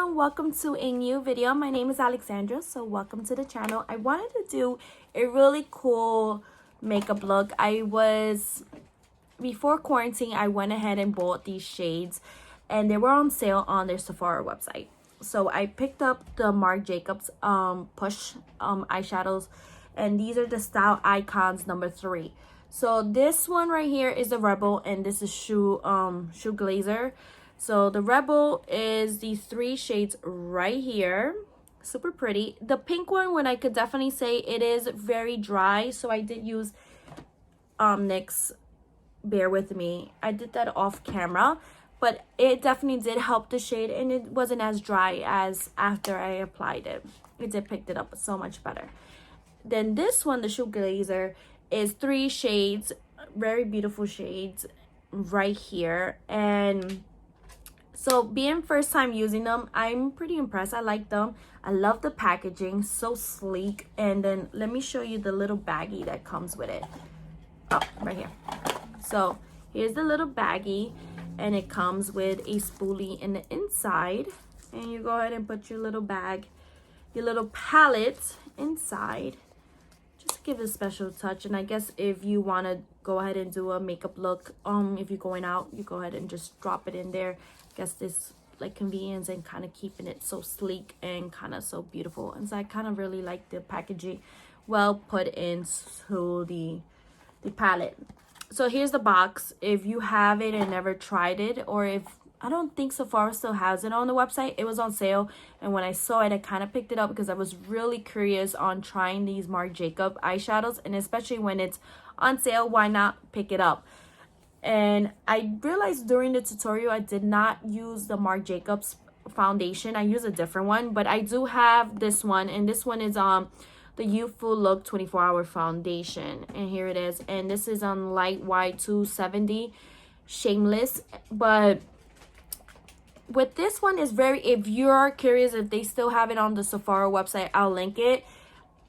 everyone, welcome to a new video. My name is Alexandra, so welcome to the channel. I wanted to do a really cool makeup look. Before quarantine, I went ahead and bought these shades and they were on sale on their Sephora website. So I picked up the Marc Jacobs Push eyeshadows, and these are the Style Icons number 3. So this one right here is the Rebel, and this is Shoe Glazer. So the Rebel is these 3 shades right here. Super pretty. The pink one I could definitely say it is very dry. So I did use NYX Bear With Me. I did that off camera, but it definitely did help the shade, and it wasn't as dry as after I applied it. It did pick it up so much better. Then this one, the Shoe Glazer, is 3 shades, very beautiful shades right here. And so being first time using them, I'm pretty impressed. I like them. I love the packaging, so sleek. And then let me show you the little baggie that comes with it. Oh, right here. So here's the little baggie, and it comes with a spoolie in the inside, and you go ahead and put your little bag, your little palette inside, just to give it a special touch. And I guess if you want to go ahead and do a makeup look, if you're going out, you go ahead and just drop it in there. I guess this like convenience and kind of keeping it so sleek and kind of so beautiful. And so I kind of really like the packaging, well put into the palette. So here's the box. If you have it and never tried it, or if I don't think Sephora still has it on the website, it was on sale, and when I saw it, I kind of picked it up because I was really curious on trying these Marc Jacobs eyeshadows, and especially when it's on sale, why not pick it up? And I realized during the tutorial I did not use the Marc Jacobs foundation. I used a different one, but I do have this one, and this one is the Youthful Look 24-Hour Foundation, and here it is. And this is on Light White 270 Shameless. But with this one is if you're curious if they still have it on the Sephora website, I'll link it.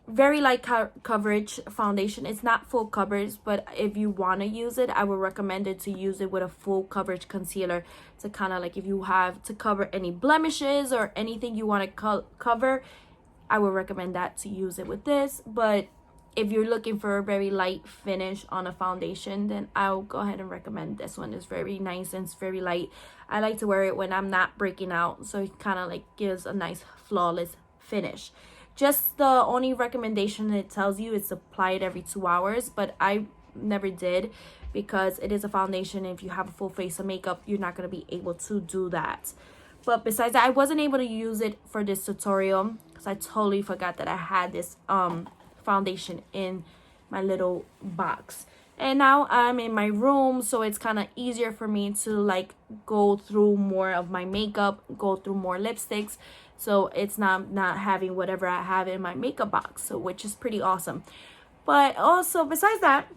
Very light coverage foundation. It's not full coverage, but if you want to use it, I would recommend it to use it with a full coverage concealer to kind of like, if you have to cover any blemishes or anything you want to cover, I would recommend that to use it with this. But if you're looking for a very light finish on a foundation, then I'll go ahead and recommend this one. It's very nice and it's very light. I like to wear it when I'm not breaking out, so it kind of like gives a nice flawless finish. Just the only recommendation it tells you is to apply it every 2 hours, but I never did because it is a foundation. If you have a full face of makeup, you're not going to be able to do that. But besides that, I wasn't able to use it for this tutorial because I totally forgot that I had this foundation in my little box. And now I'm in my room, so it's kind of easier for me to like go through more of my makeup, go through more lipsticks. So it's not having whatever I have in my makeup box, so which is pretty awesome. But also besides that,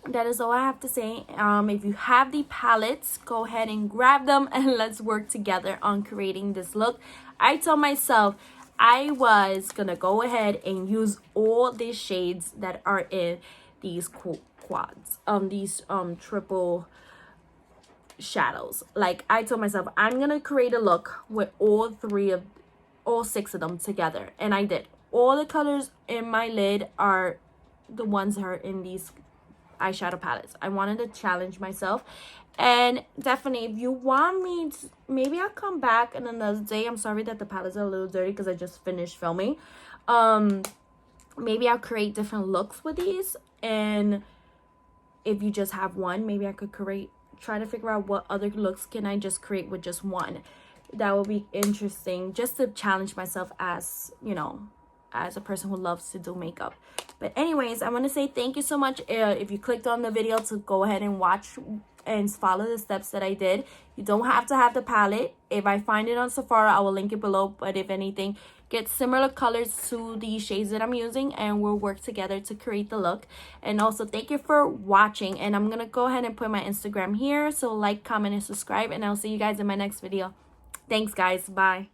that is all I have to say. If you have the palettes, go ahead and grab them and let's work together on creating this look. I told myself I was gonna go ahead and use all these shades that are in these quads, these triple shadows. Like, I told myself I'm gonna create a look with all 6 of them together, and I did. All the colors in my lid are the ones that are in these eyeshadow palettes. I wanted to challenge myself, and definitely if you want me to, maybe I'll come back in another day. I'm sorry that the palettes are a little dirty because I just finished filming. Maybe I'll create different looks with these, and if you just have one, maybe I could try to figure out what other looks can I just create with just one. That would be interesting, just to challenge myself as, you know, as a person who loves to do makeup. But anyways, I want to say thank you so much if you clicked on the video to go ahead and watch and follow the steps that I did. You don't have to have the palette. If I find it on Sephora, I will link it below. But if anything, get similar colors to the shades that I'm using, and we'll work together to create the look. And also thank you for watching, and I'm gonna go ahead and put my Instagram here, so like, comment, and subscribe, and I'll see you guys in my next video. Thanks guys, bye.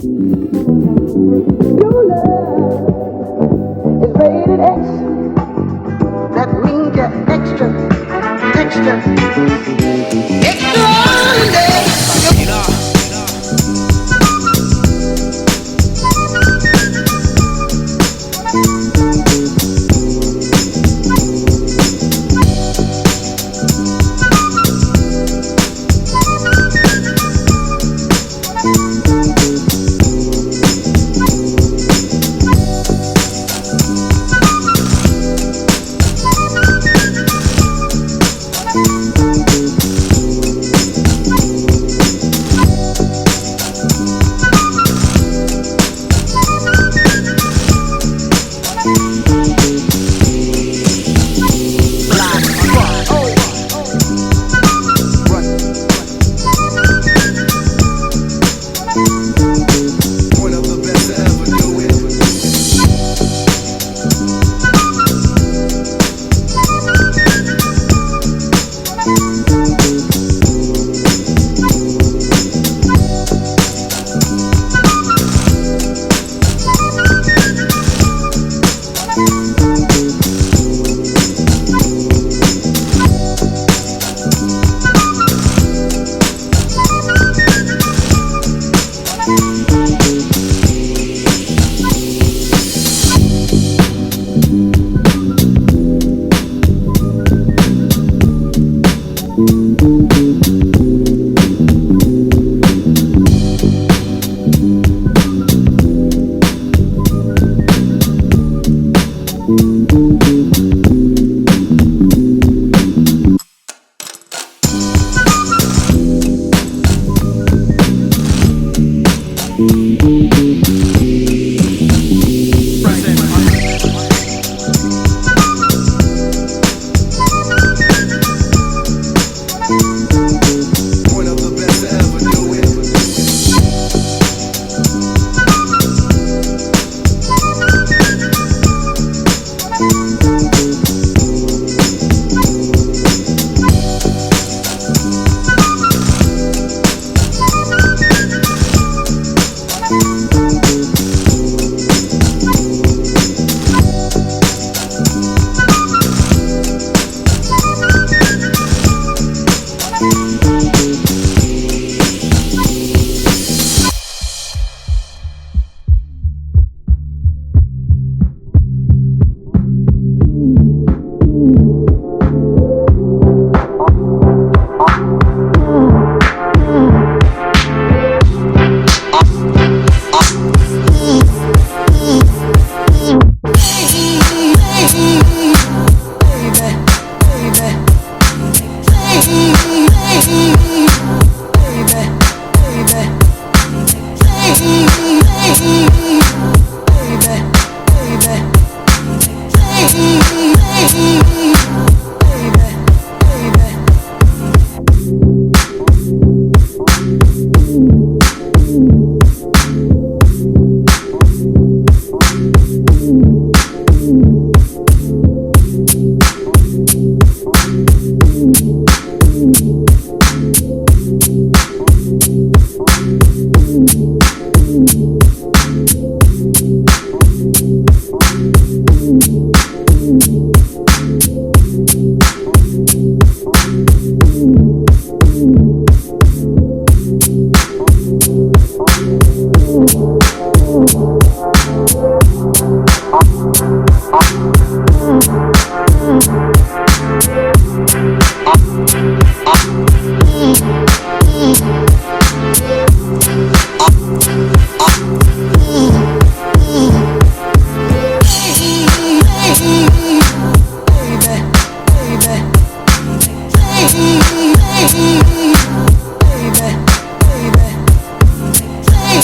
Your love is rated X. That means you're extra, extra, extraordinary.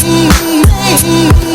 Baby, baby, baby.